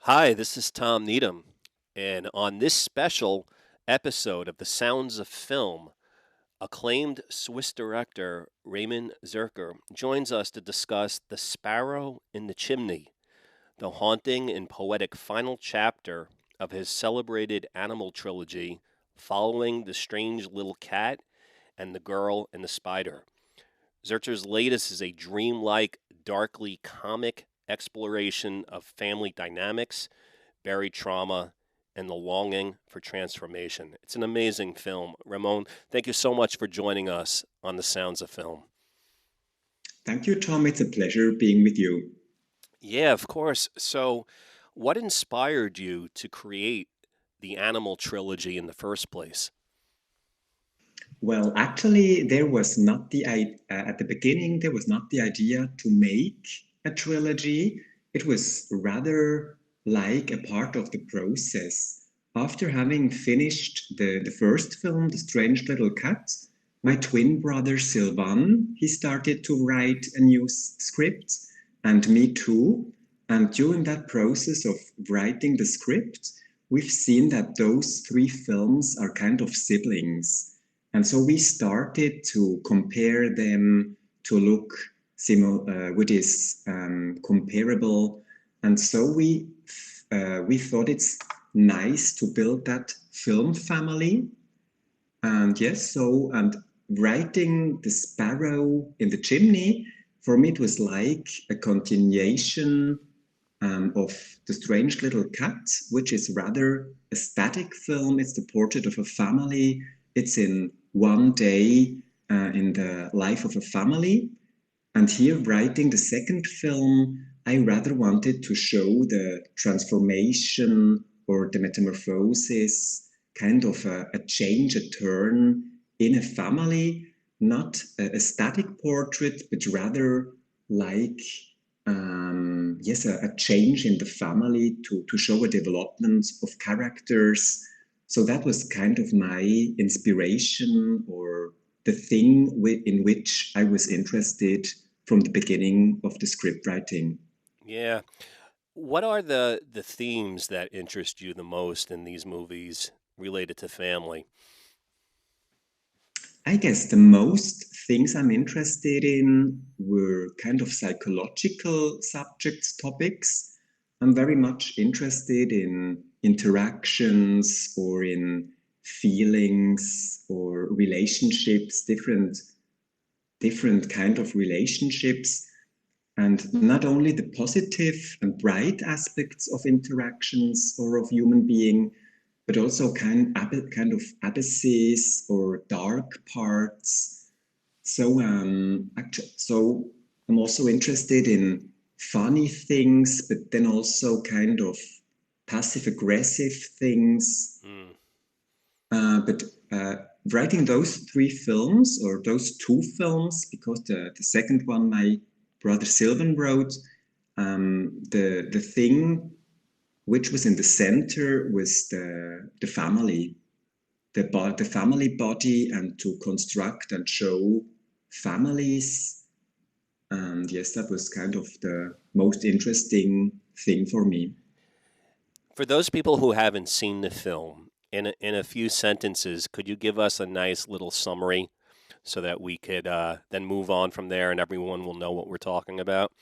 Hi, this is Tom Needham, and on this special episode of The Sounds of Film, acclaimed Swiss director Ramon Zürcher joins us to discuss The Sparrow in the Chimney, the haunting and poetic final chapter of his celebrated animal trilogy following The Strange Little Cat and The Girl and the Spider. Zurcher's latest is a dreamlike, darkly comic exploration of family dynamics, buried trauma, and the longing for transformation. It's an amazing film. Ramon, thank you so much for joining us on The Sounds of Film. Thank you, Tom. It's a pleasure being with you. Yeah, of course. So, what inspired you to create the Animal trilogy in the first place? Well, actually, there was not at the beginning, there was not the idea to make a trilogy. It was rather like a part of the process. After having finished the first film, The Strange Little Cat, my twin brother Sylvan, he started to write a new script, and me too. And during that process of writing the script, we've seen that those three films are kind of siblings. And so we started to compare them to look which is comparable. And so we thought it's nice to build that film family. And yes, so and writing the Sparrow in the Chimney for me it was like a continuation of The Strange Little Cat, which is rather a static film. It's the portrait of a family. It's in one day in the life of a family. And here, writing the second film, I rather wanted to show the transformation or the metamorphosis, kind of a change, a turn in a family, not a static portrait, but rather like yes, a change in the family to show a development of characters. So that was kind of my inspiration or the thing in which I was interested from the beginning of the script writing. Yeah. What are the themes that interest you the most in these movies related to family? I guess the most things I'm interested in were kind of psychological subjects, topics. I'm very much interested in interactions or in feelings or relationships, different kind of relationships, and not only the positive and bright aspects of interactions or of human being, but also kind of abysses or dark parts. So I'm also interested in funny things, but then also kind of passive aggressive things. Mm. But writing those three films or those two films, because the second one my brother Sylvan wrote, the thing which was in the center was the family, the family body, and to construct and show families. And yes, that was kind of the most interesting thing for me. For those people who haven't seen the film, in a few sentences, could you give us a nice little summary so that we could then move on from there and everyone will know what we're talking about?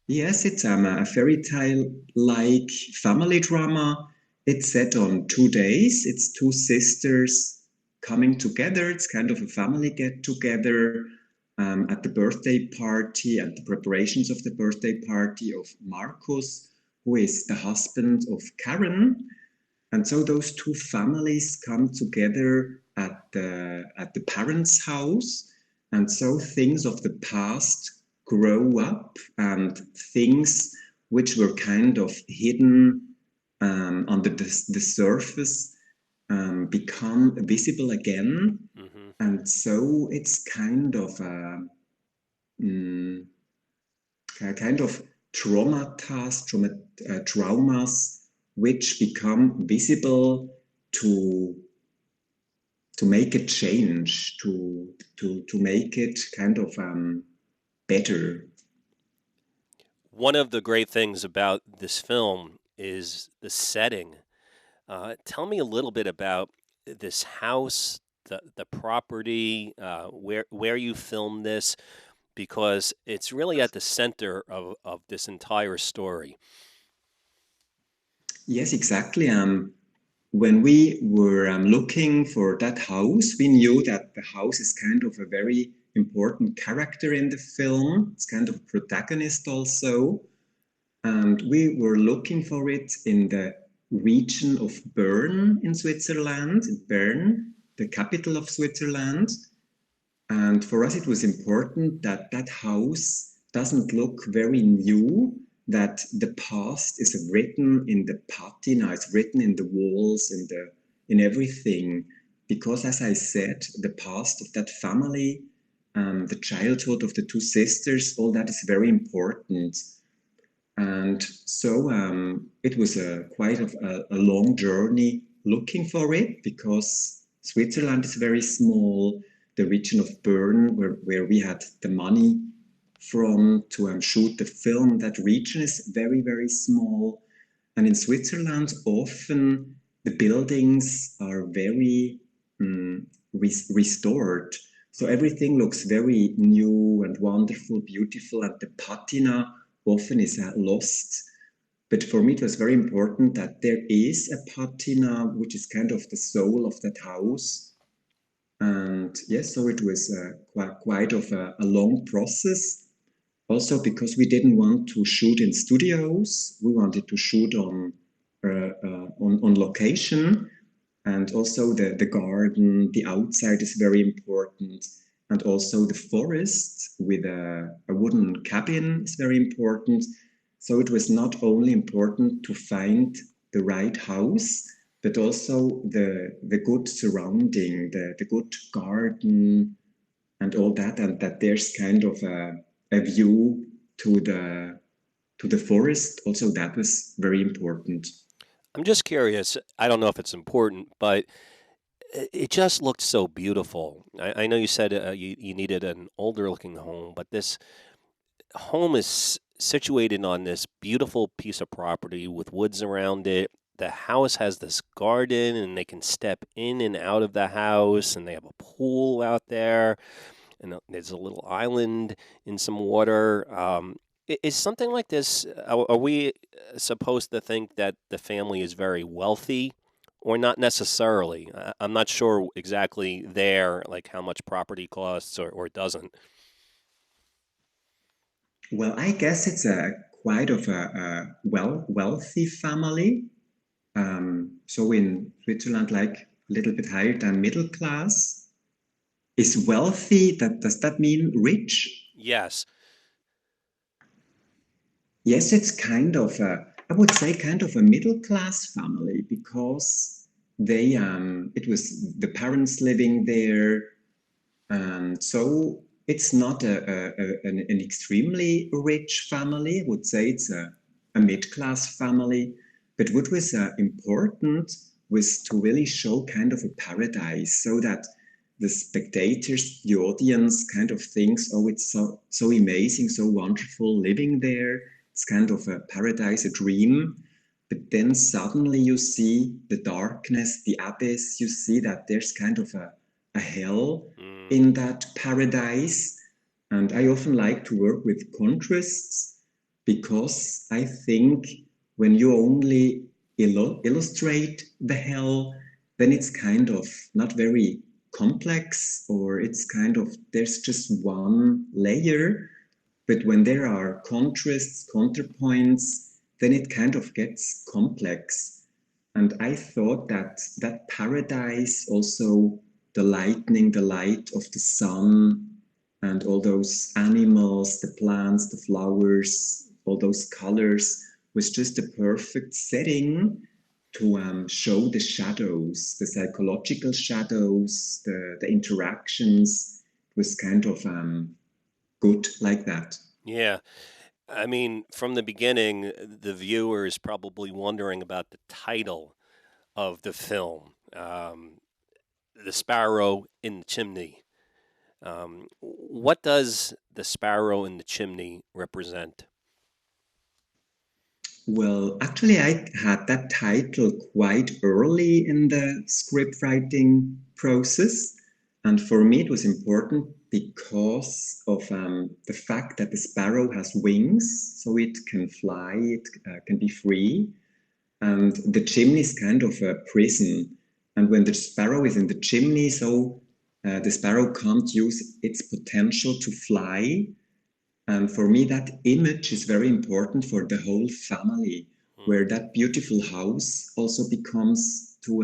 Yes, it's a fairy tale like family drama. It's set on 2 days. It's two sisters coming together. It's kind of a family get together at the birthday party, at the preparations of the birthday party of Marcus, who is the husband of Karen. And so those two families come together at the parents' house, and so things of the past grow up, and things which were kind of hidden under the surface become visible again. Hmm. And so it's mm, a kind of traumas which become visible to make a change, to make it kind of better. One of the great things about this film is the setting. Tell me a little bit about this house, the property, where you filmed this, because it's really at the center of this entire story. Yes, exactly. When we were looking for that house, we knew that the house is kind of a very important character in the film. It's kind of a protagonist also. And we were looking for it in the region of Bern in Switzerland, Bern, the capital of Switzerland. And for us, it was important that that house doesn't look very new, that the past is written in the patina, it's written in the walls, in everything. Because as I said, the past of that family, the childhood of the two sisters, all that is very important. And so it was quite a long journey looking for it because Switzerland is very small. The region of Bern, where we had the money from to shoot the film, that region is very, very small. And in Switzerland, often the buildings are very restored. So everything looks very new and wonderful, beautiful, and the patina often is lost. But for me, it was very important that there is a patina, which is kind of the soul of that house. And yes, so it was quite of a long process. Also, because we didn't want to shoot in studios, we wanted to shoot on location. And also the garden, the outside is very important. And also the forest with a wooden cabin is very important. So it was not only important to find the right house, but also the good surrounding, the good garden and all that, and that there's kind of a view to the forest. Also, that was very important. I'm just curious. I don't know if it's important, but it just looked so beautiful. I know you said you needed an older looking home, but this home is situated on this beautiful piece of property with woods around it. The house has this garden, and they can step in and out of the house, and they have a pool out there, and there's a little island in some water. Is something like this, are we supposed to think that the family is very wealthy? Or not necessarily. I'm not sure exactly there, like how much property costs or doesn't. Well, I guess it's a quite of wealthy family. So in Switzerland, like a little bit higher than middle class. Is wealthy, that does that mean rich? Yes. Yes, it's kind of I would say kind of a middle class family because they it was the parents living there, and so it's not an extremely rich family. I would say it's a mid-class family. But what was important was to really show kind of a paradise so that the spectators, the audience kind of thinks, oh, it's so amazing, so wonderful living there. It's kind of a paradise, a dream. But then suddenly you see the darkness, the abyss, you see that there's kind of a hell Mm. in that paradise. And I often like to work with contrasts because I think when you only illustrate the hell, then it's kind of not very complex, or it's kind of there's just one layer. But when there are contrasts, counterpoints, then it kind of gets complex. And I thought that that paradise, also the lightning, the light of the sun, and all those animals, the plants, the flowers, all those colors, was just a perfect setting to show the shadows, the psychological shadows, the interactions. It was kind of good like that. Yeah. I mean, from the beginning, the viewer is probably wondering about the title of the film, The Sparrow in the Chimney. What does the sparrow in the chimney represent? Well, actually, I had that title quite early in the script writing process. And for me, it was important because of the fact that the sparrow has wings, so it can fly, it can be free. And the chimney is kind of a prison. And when the sparrow is in the chimney, so the sparrow can't use its potential to fly. And for me, that image is very important for the whole family, Hmm. where that beautiful house also becomes to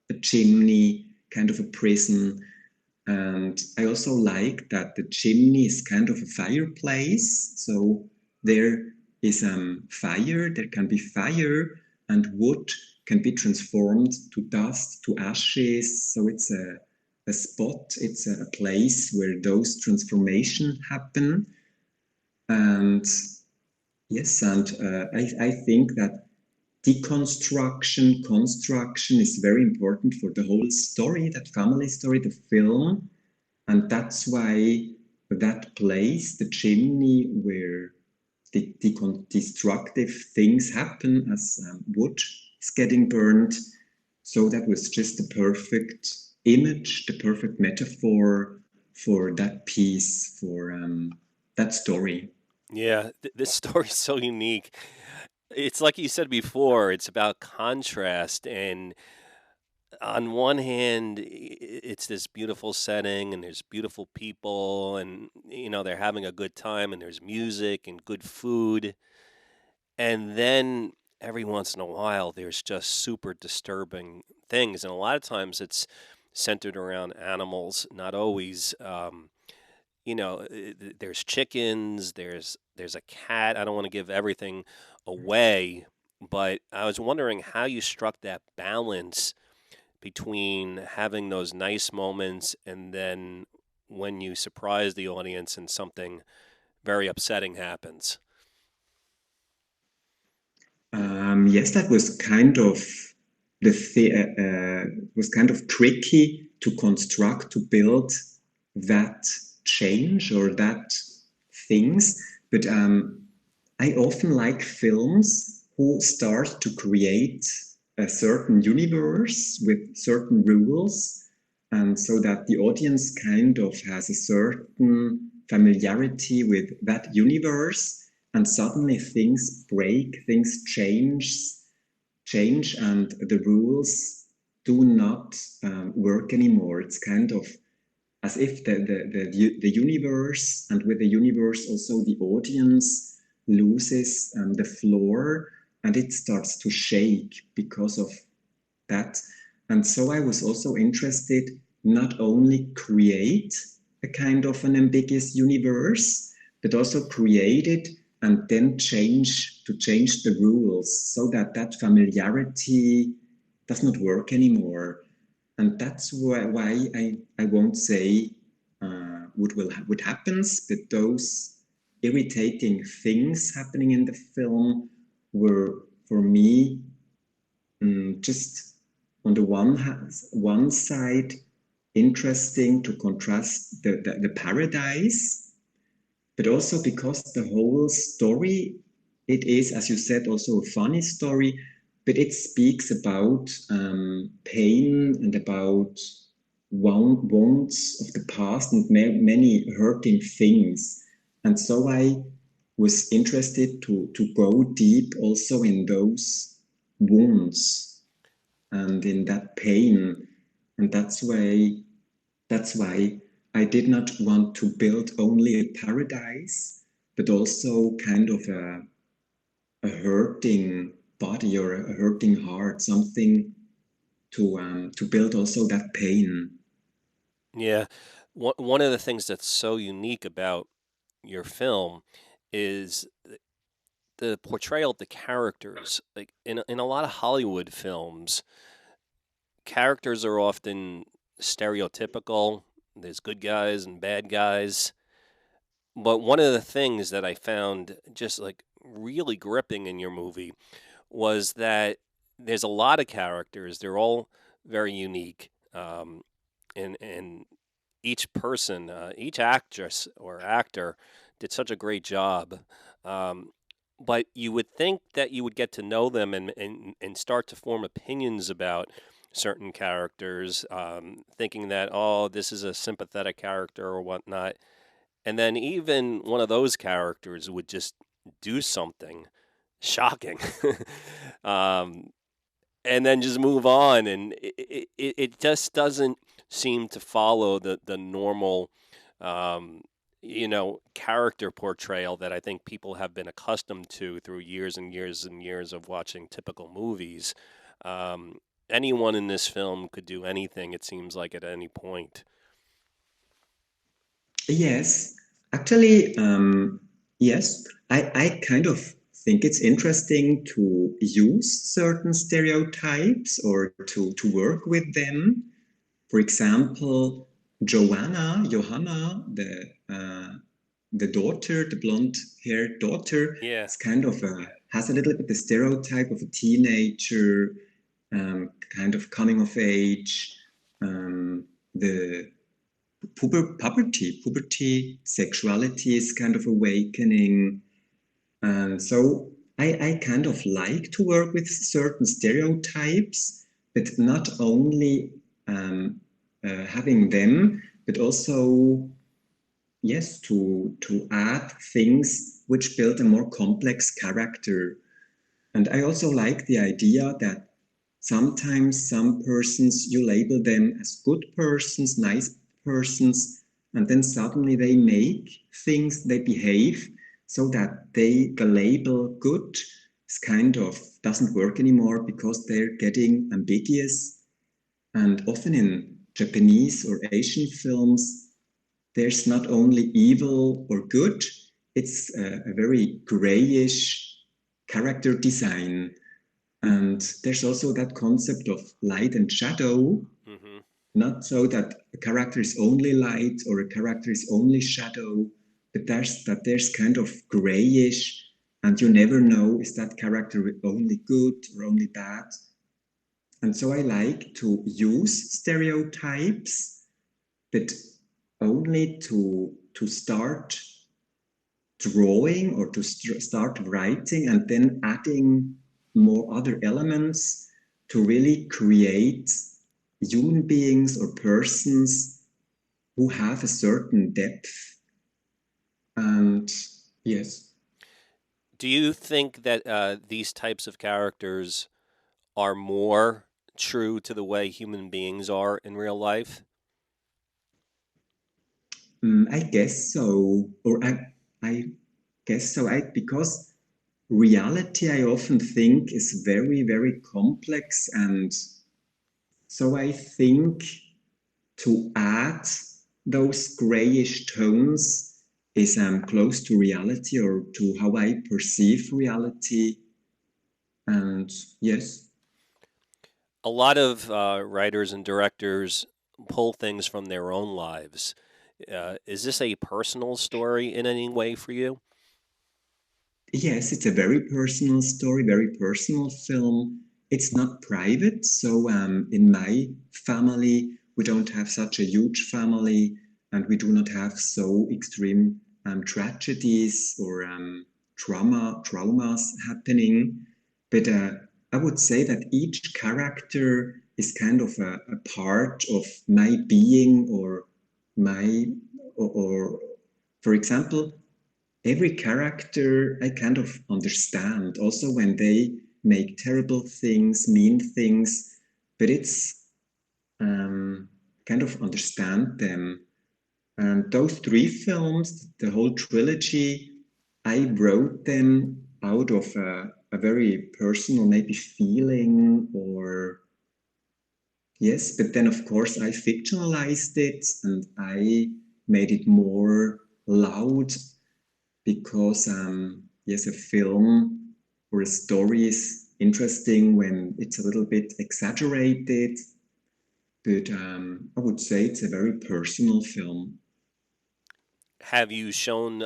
a chimney, kind of a prison. And I also like that the chimney is kind of a fireplace. So there is fire, there can be fire, and wood can be transformed to dust, to ashes. So it's a spot, it's a place where those transformations happen. And yes, and I think that deconstruction, construction is very important for the whole story, that family story, the film. And that's why that place, the chimney, where the destructive things happen as wood is getting burned. So that was just the perfect image, the perfect metaphor for that piece, for that story. Yeah, this story's so unique. It's like you said before, it's about contrast. And on one hand, it's this beautiful setting and there's beautiful people and, they're having a good time and there's music and good food. And then every once in a while, there's just super disturbing things. And a lot of times it's centered around animals, not always. There's chickens, there's a cat. I don't want to give everything away, but I was wondering how you struck that balance between having those nice moments and then when you surprise the audience and something very upsetting happens. Yes, that was kind of was kind of tricky to construct, to build that change or that things. But I often like films who start to create a certain universe with certain rules, and so that the audience kind of has a certain familiarity with that universe, and suddenly things break, things change, and the rules do not work anymore. It's kind of as if the universe, and with the universe also the audience, loses the floor, and it starts to shake because of that. And so I was also interested not only create a kind of an ambiguous universe, but also create it and then change the rules so that that familiarity does not work anymore. And that's why I won't say what happens, but those irritating things happening in the film were for me just on the one side interesting to contrast the paradise, but also because the whole story, it is, as you said, also a funny story, but it speaks about pain and about wounds of the past and many hurting things. And so I was interested to go deep also in those wounds and in that pain. And that's why I did not want to build only a paradise, but also kind of a hurting body or a hurting heart, something to build also that pain. Yeah. One of the things that's so unique about your film is the portrayal of the characters. Like in a lot of Hollywood films, characters are often stereotypical. There's good guys and bad guys. But one of the things that I found just like really gripping in your movie was that there's a lot of characters. They're all very unique. And each person, each actress or actor did such a great job. Um, but you would think that you would get to know them and start to form opinions about certain characters, thinking that, oh, this is a sympathetic character or whatnot. And then even one of those characters would just do something shocking. um, and then just move on. And it just doesn't seem to follow the normal, um, character portrayal that I think people have been accustomed to through years and years and years of watching typical movies. Um, Anyone in this film could do anything, it seems like, at any point. Yes, actually, yes, I kind of think it's interesting to use certain stereotypes or to work with them. For example, Johanna, the daughter, the blonde-haired daughter, Yeah. is kind of has a little bit the stereotype of a teenager, kind of coming of age, the puberty, sexuality is kind of awakening. And so I kind of like to work with certain stereotypes, but not only having them, but also, yes, to add things which build a more complex character. And I also like the idea that sometimes some persons, you label them as good persons, nice persons, and then suddenly they make things, they behave so that the label good is kind of doesn't work anymore because they're getting ambiguous. And often in Japanese or Asian films, there's not only evil or good, it's a very grayish character design. And there's also that concept of light and shadow, Hmm. not so that a character is only light or a character is only shadow, but there's kind of grayish, and you never know, is that character only good or only bad? And so I like to use stereotypes, but only to start drawing or to start writing and then adding more other elements to really create human beings or persons who have a certain depth. And yes, Do you think that these types of characters are more true to the way human beings are in real life? I guess so, or I guess so. Because reality, I often think, is very, very complex, and so I think to add those grayish tones is close to reality or to how I perceive reality. And yes, A lot of writers and directors pull things from their own lives. Is this a personal story in any way for you? yes, it's a very personal story, very personal film. It's not private. So in my family, we don't have such a huge family, and we do not have so extreme tragedies or traumas happening. But I would say that each character is kind of a part of my being or my, or for example, every character I kind of understand, also when they make terrible things, mean things, but it's kind of understand them. And those three films, the whole trilogy, I wrote them out of a very personal, maybe feeling or yes, but then of course I fictionalized it and I made it more loud because yes, a film or a story is interesting when it's a little bit exaggerated, but I would say it's a very personal film. Have you shown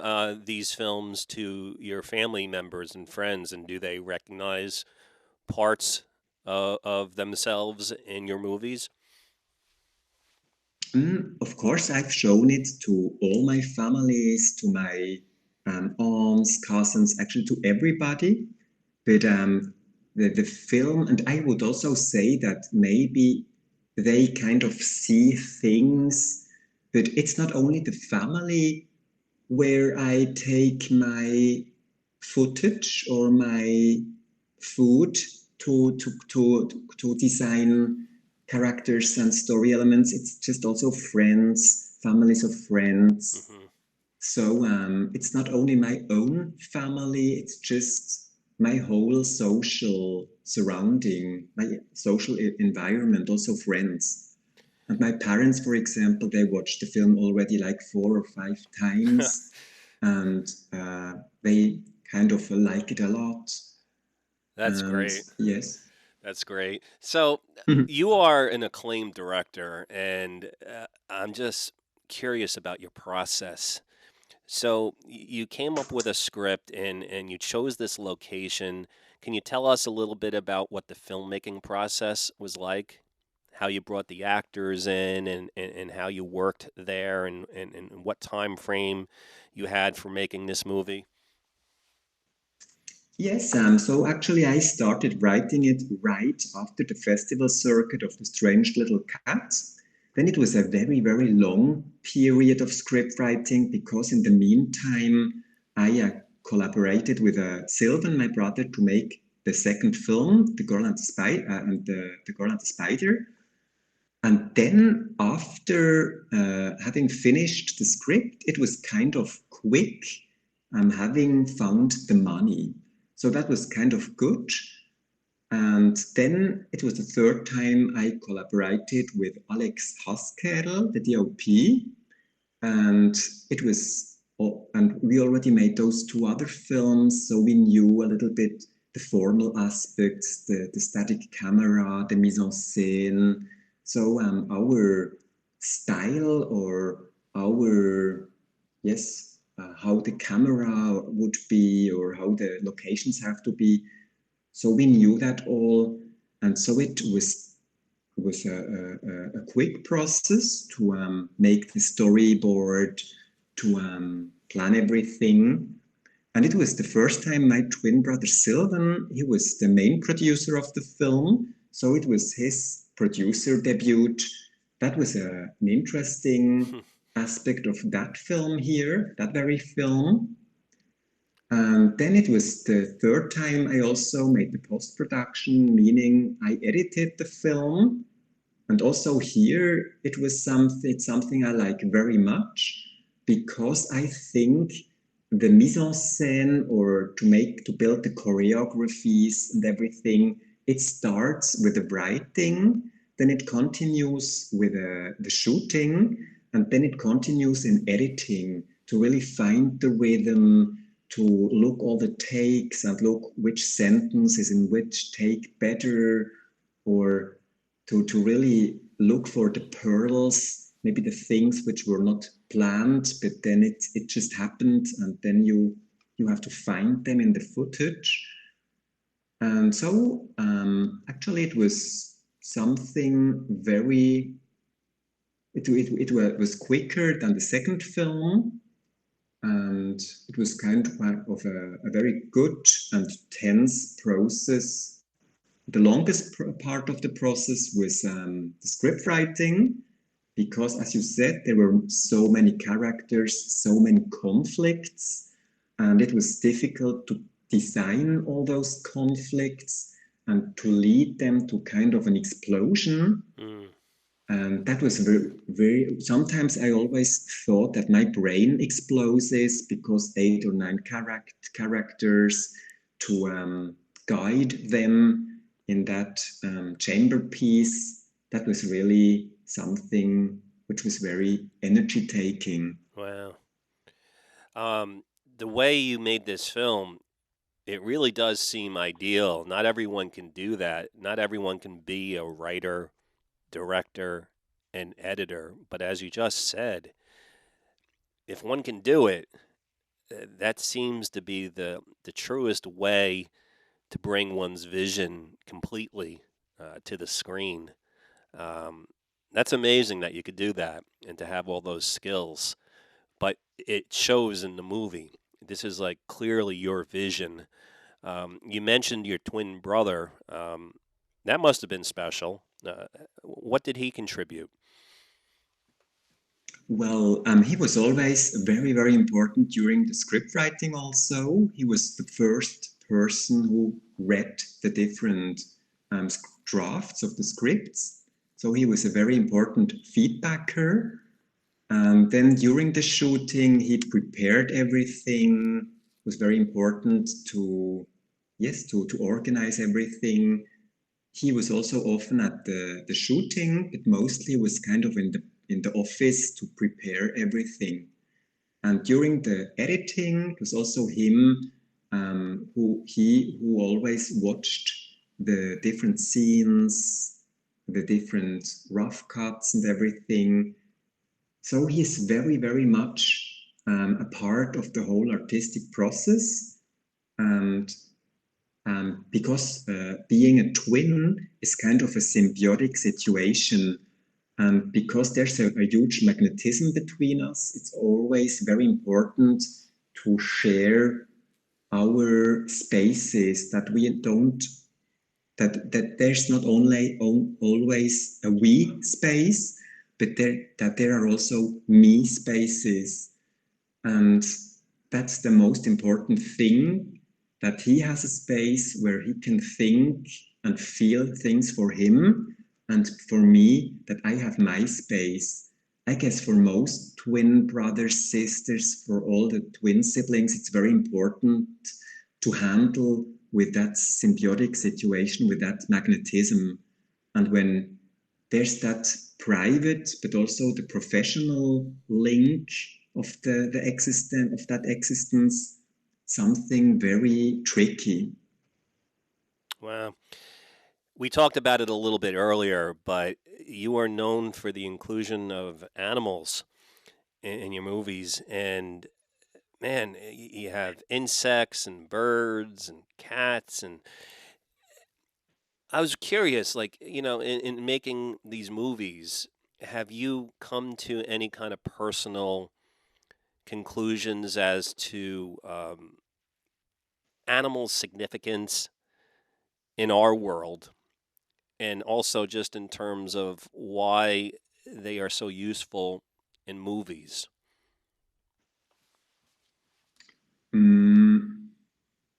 these films to your family members and friends, and do they recognize parts of themselves in your movies? Of course, I've shown it to all my families, to my aunts, cousins, actually to everybody. But the film, and I would also say that maybe they kind of see things, but it's not only the family where I take my footage or my food to design characters and story elements. It's just also friends, families of friends. Mm-hmm. So it's not only my own family, it's just my whole social surrounding, my social environment, also friends. And my parents, for example, they watched the film already like 4 or 5 times, and they kind of like it a lot. That's And great. yes. That's great. So you are an acclaimed director, and I'm just curious about your process. So you came up with a script and you chose this location. Can you tell us a little bit about what the filmmaking process was like? How you brought the actors in and how you worked there and what time frame you had for making this movie? Yes, so actually I started writing it right after the festival circuit of The Strange Little Cat. Then it was a very, very long period of script writing because in the meantime I collaborated with Sylvan, my brother, to make the second film, The Girl and the Girl and the Spider. And then after having finished the script, it was kind of quick, having found the money. So that was kind of good. And then it was the third time I collaborated with Alex Haskerl, the DOP, and it was, oh, and we already made those two other films, so we knew a little bit the formal aspects, the static camera, the mise en scène. So our style or our, yes, how the camera would be or how the locations have to be. So we knew that all, and so it was a quick process to make the storyboard, to plan everything. And it was the first time my twin brother Sylvan, he was the main producer of the film. So it was his producer debut. That was an interesting aspect of that film here, that very film. And then it was the third time I also made the post production, meaning I edited the film. And also here, it's something I like very much because I think the mise en scène or to build the choreographies and everything, it starts with the writing, then it continues with the shooting, and then it continues in editing to really find the rhythm, to look all the takes and look which sentence is in which take better, or to really look for the pearls, maybe the things which were not planned, but then it just happened, and then you have to find them in the footage. And so actually it was something very, it was quicker than the second film, and it was kind of a very good and tense process. The longest part of the process was the script writing, because, as you said, there were so many characters, so many conflicts, and it was difficult to design all those conflicts and to lead them to kind of an explosion. Mm. And that was very, very. Sometimes I always thought that my brain explodes because 8 or 9 characters to guide them in that chamber piece. That was really something which was very energy taking. Wow. The way you made this film, it really does seem ideal. Not everyone can do that. Not everyone can be a writer, director, and editor. But as you just said, if one can do it, that seems to be the truest way to bring one's vision completely to the screen. Um, that's amazing that you could do that and to have all those skills. But it shows in the movie. This is like clearly your vision. You mentioned your twin brother. That must have been special. What did he contribute? Well, he was always very, very important during the script writing also. He was the first person who read the different drafts of the scripts. So he was a very important feedbacker. And then during the shooting, he prepared everything. It was very important to, yes, to organize everything. He was also often at the shooting, but mostly was kind of in the office to prepare everything. And during the editing, it was also him who always watched the different scenes, the different rough cuts and everything. So he's very, very much a part of the whole artistic process. And because being a twin is kind of a symbiotic situation, and because there's a huge magnetism between us, it's always very important to share our spaces, that we don't, that there's not only always a we space, but that there are also me spaces. And that's the most important thing, that he has a space where he can think and feel things for him, and for me, that I have my space. I guess for most twin brothers, sisters, for all the twin siblings, it's very important to handle with that symbiotic situation, with that magnetism. And when there's that private, but also the professional link of the existence of that existence, something very tricky. Wow. We talked about it a little bit earlier, but you are known for the inclusion of animals in your movies. And man, you have insects and birds and cats. And I was curious, like, in making these movies, have you come to any kind of personal conclusions as to animals' significance in our world, and also just in terms of why they are so useful in movies?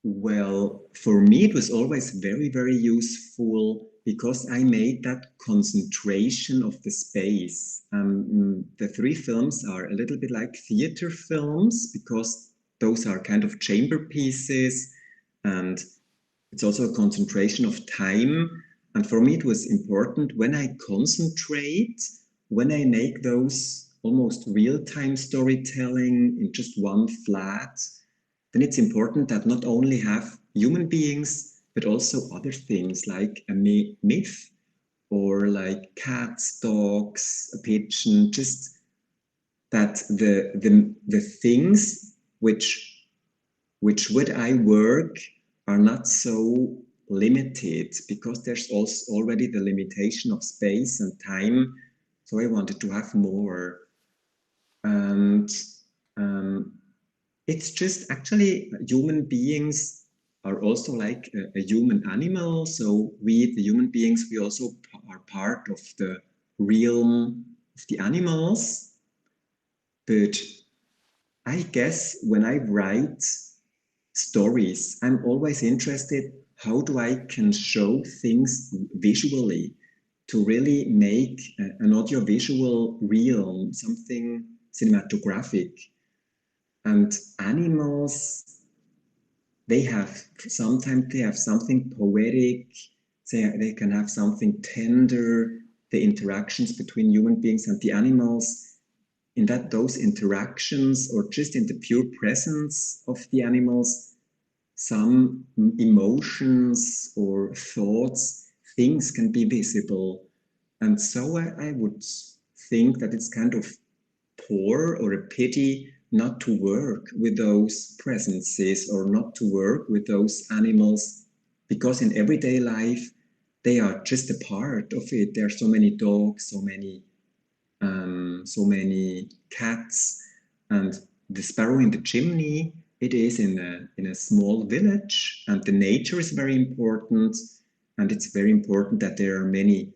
Well, for me, it was always very, very useful because I made that concentration of the space. The three films are a little bit like theater films because those are kind of chamber pieces, and it's also a concentration of time. And for me, it was important when I concentrate, when I make those almost real time storytelling in just one flat, then it's important that not only have human beings, but also other things like a myth, or like cats, dogs, a pigeon, just that the things which would I work are not so limited, because there's also already the limitation of space and time. So I wanted to have more. And it's just actually human beings are also like a human animal. So we, the human beings, we also are part of the realm of the animals. But I guess when I write stories, I'm always interested, how do I can show things visually to really make an audiovisual realm, something cinematographic. And animals, sometimes they have something poetic, they can have something tender, the interactions between human beings and the animals, in that those interactions, or just in the pure presence of the animals, some emotions or thoughts, things can be visible. And so I would think that it's kind of poor or a pity not to work with those presences, or not to work with those animals, because in everyday life they are just a part of it. There are so many dogs, so many cats, and the sparrow in the chimney, it is in a small village, and the nature is very important. And it's very important that there are many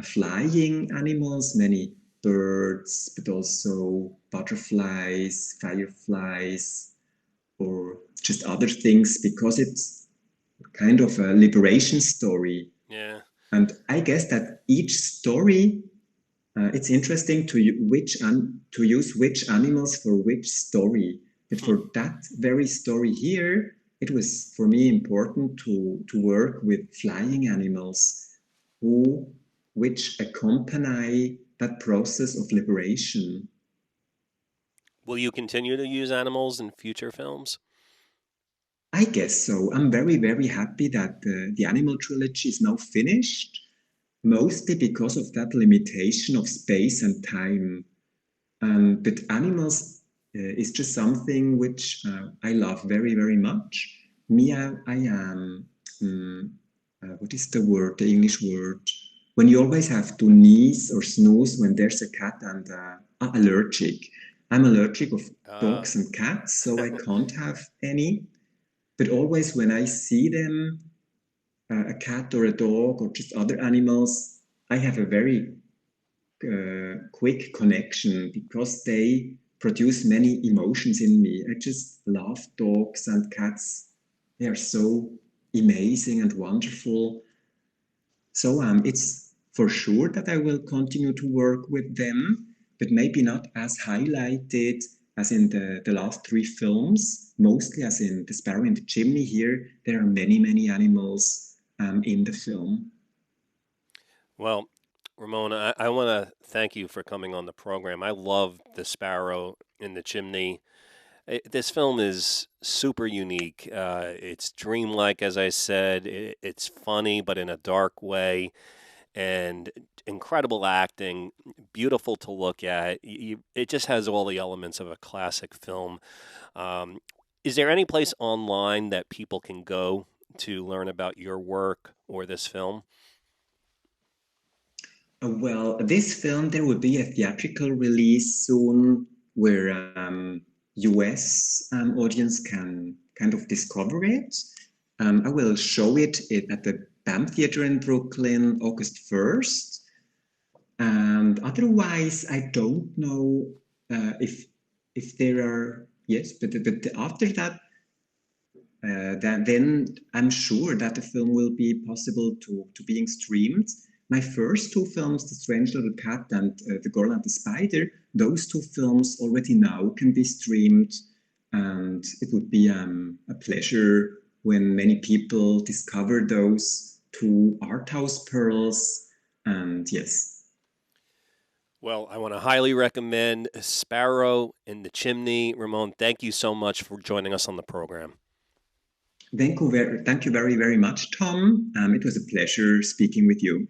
flying animals, many birds, but also butterflies, fireflies, or just other things, because it's kind of a liberation story. Yeah. And I guess that each story, it's interesting to use which animals for which story. But Hmm. for that very story here, it was for me important to work with flying animals who which accompany that process of liberation. Will you continue to use animals in future films? I guess so. I'm very, very happy that the animal trilogy is now finished, mostly because of that limitation of space and time. But animals is just something which I love very, very much. Me, I am, what is the word, the English word? When you always have to sneeze or snooze when there's a cat and allergic. I'm allergic of Uh, dogs and cats, so I can't have any. But always when I see them, a cat or a dog or just other animals, I have a very quick connection because they produce many emotions in me. I just love dogs and cats. They are so amazing and wonderful. So it's for sure that I will continue to work with them, but maybe not as highlighted as in the last three films, mostly as in The Sparrow and the Chimney. Here, there are many, many animals in the film. well, Ramona, I want to thank you for coming on the program. I love The Sparrow in the Chimney. This film is super unique. It's dreamlike, as I said. It's funny, but in a dark way, and incredible acting, beautiful to look at. It just has all the elements of a classic film. Um, is there any place online that people can go to learn about your work or this film? Well, this film, there will be a theatrical release soon where US audience can kind of discover it. I will show it at the BAM Theater in Brooklyn, August 1st. And otherwise, I don't know if there are, yes, but after that, then I'm sure that the film will be possible to being streamed. My first two films, The Strange Little Cat and The Girl and the Spider, those two films already now can be streamed, and it would be a pleasure when many people discover those two art house pearls. And yes, Well, I want to highly recommend Sparrow in the Chimney. Ramon, thank you so much for joining us on the program. thank you very, very much, Tom. It was a pleasure speaking with you.